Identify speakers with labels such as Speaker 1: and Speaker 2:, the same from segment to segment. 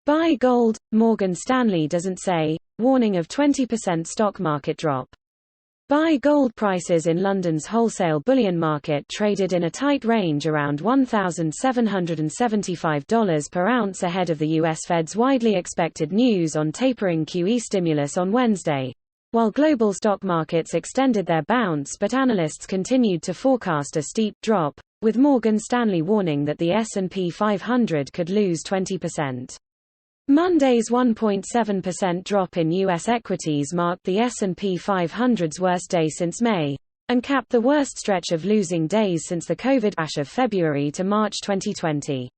Speaker 1: Buy gold, Morgan Stanley doesn't say, warning of 20% stock market drop. Buy gold prices in London's wholesale bullion market traded in a tight range around $1,775 per ounce ahead of the US Fed's widely expected news on tapering QE stimulus on Wednesday. While global stock markets extended their bounce, but analysts continued to forecast a steep drop, with Morgan Stanley warning that the S&P 500 could lose 20%. Monday's 1.7% drop in U.S. equities marked the S&P 500's worst day since May, and capped the worst stretch of losing days since the Covid crash of February to March 2020.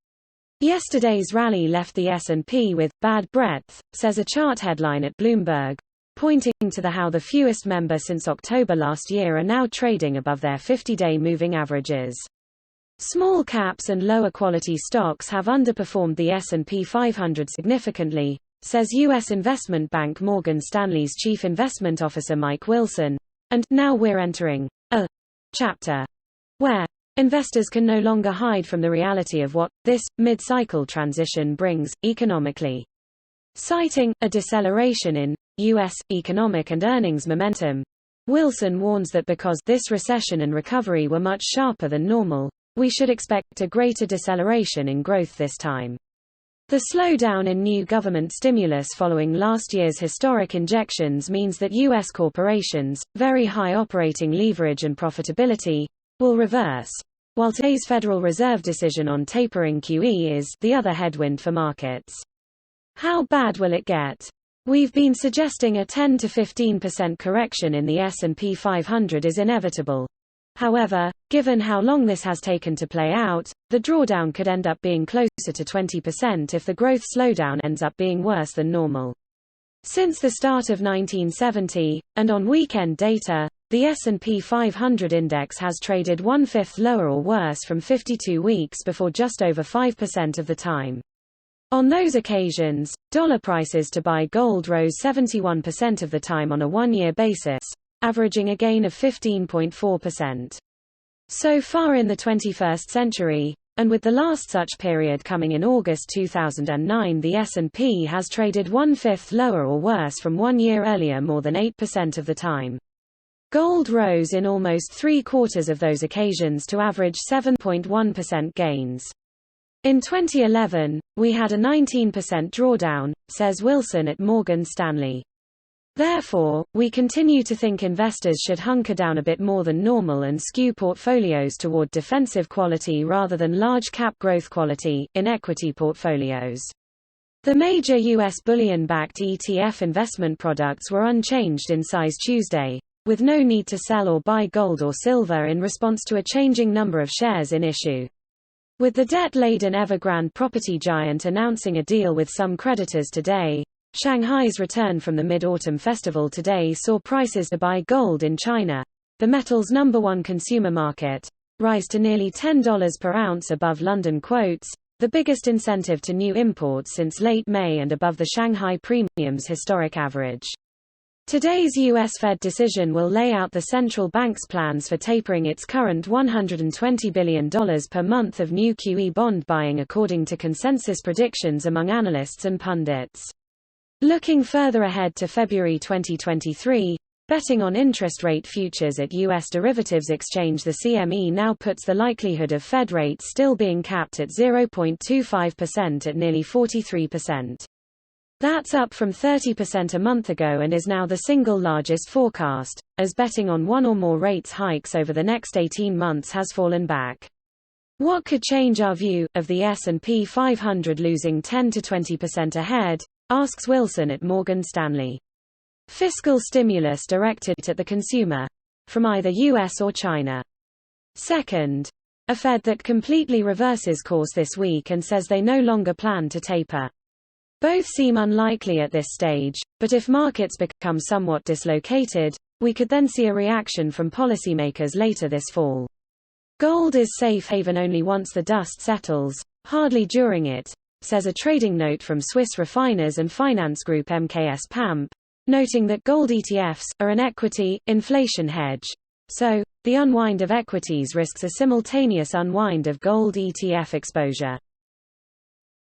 Speaker 1: Yesterday's rally left the S&P with bad breath, says a chart headline at Bloomberg, pointing to how the fewest member since October last year are now trading above their 50-day moving averages. Small caps and lower quality stocks have underperformed the S&P 500 significantly, says U.S. investment bank Morgan Stanley's chief investment officer Mike Wilson, and now we're entering a chapter where investors can no longer hide from the reality of what this mid-cycle transition brings economically. Citing a deceleration in U.S. economic and earnings momentum, Wilson warns that because this recession and recovery were much sharper than normal, we should expect a greater deceleration in growth this time. The slowdown in new government stimulus following last year's historic injections means that U.S. corporations, very high operating leverage and profitability, will reverse, while today's Federal Reserve decision on tapering QE is the other headwind for markets. How bad will it get? We've been suggesting a 10 to 15% correction in the S&P 500 is inevitable. However, given how long this has taken to play out, the drawdown could end up being closer to 20% if the growth slowdown ends up being worse than normal. Since the start of 1970, and on weekend data, the S&P 500 index has traded 1/5 lower or worse from 52 weeks before just over 5% of the time. On those occasions, dollar prices to buy gold rose 71% of the time on a one-year basis, averaging a gain of 15.4%. So far in the 21st century, and with the last such period coming in August 2009, the S&P has traded 1/5 lower or worse from 1 year earlier more than 8% of the time. Gold rose in almost 3/4 of those occasions to average 7.1% gains. In 2011, we had a 19% drawdown, says Wilson at Morgan Stanley. Therefore, we continue to think investors should hunker down a bit more than normal and skew portfolios toward defensive quality rather than large-cap growth quality, in equity portfolios. The major U.S. bullion-backed ETF investment products were unchanged in size Tuesday, with no need to sell or buy gold or silver in response to a changing number of shares in issue. With the debt-laden Evergrande property giant announcing a deal with some creditors today, Shanghai's return from the Mid-Autumn Festival today saw prices to buy gold in China, the metal's #1 consumer market, rise to nearly $10 per ounce above London quotes, the biggest incentive to new imports since late May and above the Shanghai Premium's historic average. Today's U.S. Fed decision will lay out the central bank's plans for tapering its current $120 billion per month of new QE bond buying according to consensus predictions among analysts and pundits. Looking further ahead to February 2023, betting on interest rate futures at U.S. derivatives exchange the CME now puts the likelihood of Fed rates still being capped at 0.25% at nearly 43%. That's up from 30% a month ago and is now the single largest forecast, as betting on one or more rates hikes over the next 18 months has fallen back. What could change our view of the S&P 500 losing 10 to 20% ahead? Asks Wilson at Morgan Stanley. Fiscal stimulus directed at the consumer, from either US or China. Second, a Fed that completely reverses course this week and says they no longer plan to taper. Both seem unlikely at this stage, but if markets become somewhat dislocated, we could then see a reaction from policymakers later this fall. Gold is safe haven only once the dust settles, hardly during it, says a trading note from Swiss refiners and finance group MKS PAMP, noting that gold ETFs are an equity inflation hedge. So, the unwind of equities risks a simultaneous unwind of gold ETF exposure.